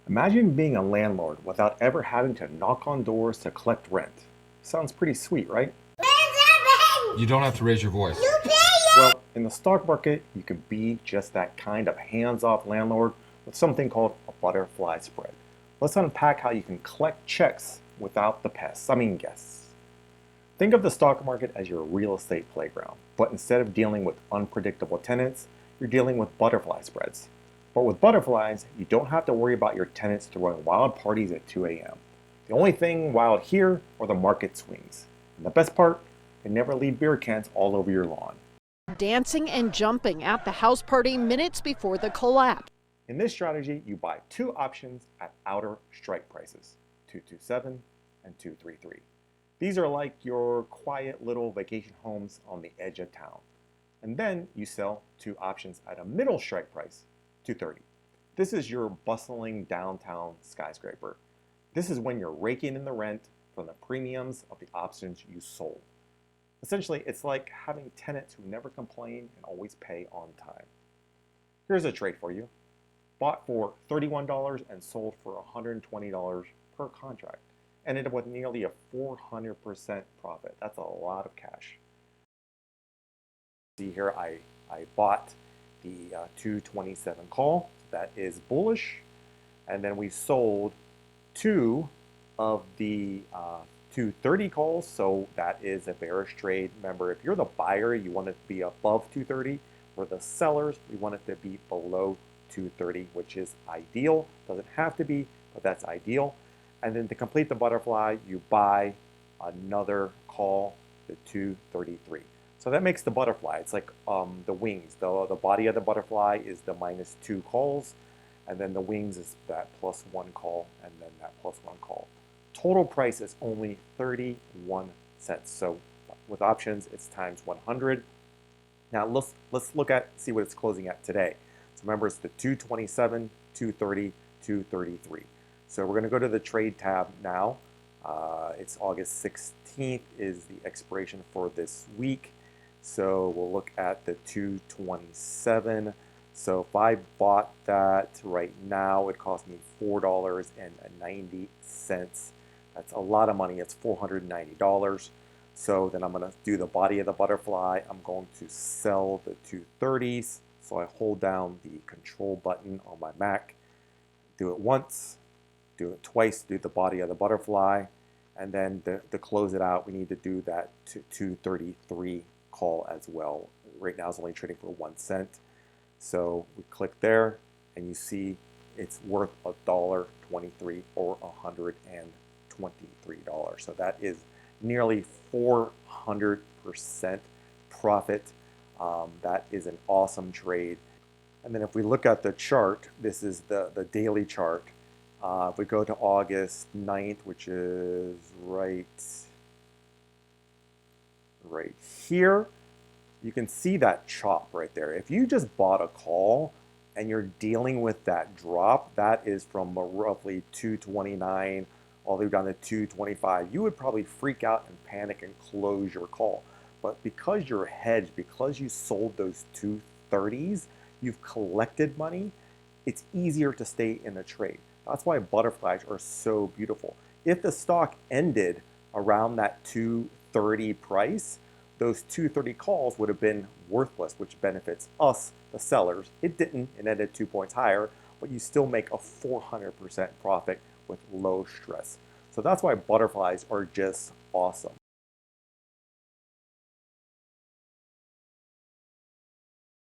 Imagine being a landlord without ever having to knock on doors to collect rent. Sounds pretty sweet, right? You don't have to raise your voice. Well, in the stock market, you can be just that kind of hands-off landlord with something called a butterfly spread. Let's unpack how you can collect checks without the pests, guests. Think of the stock market as your real estate playground, but instead of dealing with unpredictable tenants, you're dealing with butterfly spreads. But with butterflies, you don't have to worry about your tenants throwing wild parties at 2 a.m. The only thing wild here are the market swings. And the best part, they never leave beer cans all over your lawn. Dancing and jumping at the house party minutes before the collapse. In this strategy, you buy two options at outer strike prices, 227 and 233. These are like your quiet little vacation homes on the edge of town. And then you sell two options at a middle strike price, 230. This is your bustling downtown skyscraper. This is when you're raking in the rent from the premiums of the options you sold. Essentially, it's like having tenants who never complain and always pay on time. Here's a trade for you. Bought for $31 and sold for $120 per contract. Ended up with nearly a 400% profit. That's a lot of cash. See here, I bought the 227 call. That is bullish. And then we sold two of the 230 calls. So that is a bearish trade. Remember, if you're the buyer, you want it to be above 230. For the sellers, we want it to be below 230, which is ideal. Doesn't have to be, but that's ideal. And then to complete the butterfly, you buy another call, the 233. So that makes the butterfly. It's like the wings. The body of the butterfly is the -2 calls, and then the wings is that +1 call, and then that +1 call. Total price is only 31 cents. So with options, it's times 100. Now let's see what it's closing at today. So remember, it's the 227, 230, 233. So we're going to go to the trade tab now. It's August 16th is the expiration for this week. So we'll look at the 227. So if I bought that right now, it cost me $4.90. That's a lot of money. It's $490. So then I'm going to do the body of the butterfly. I'm going to sell the 230s. So I hold down the control button on my Mac, do it once, do it twice, do the body of the butterfly, and then to close it out, we need to do that 233 call as well. Right now it's only trading for 1 cent. So we click there, and you see it's worth $1.23 or $123. So that is nearly 400% profit. That is an awesome trade. And then if we look at the chart, this is the daily chart. If we go to August 9th, which is right here, you can see that chop right there. If you just bought a call and you're dealing with that drop, that is from roughly 229 all the way down to 225. You would probably freak out and panic and close your call. But because you're hedged, because you sold those 230s, you've collected money, it's easier to stay in the trade. That's why butterflies are so beautiful. If the stock ended around that 230 price, those 230 calls would have been worthless, which benefits us, the sellers. It didn't, it ended 2 points higher, but you still make a 400% profit with low stress. So that's why butterflies are just awesome.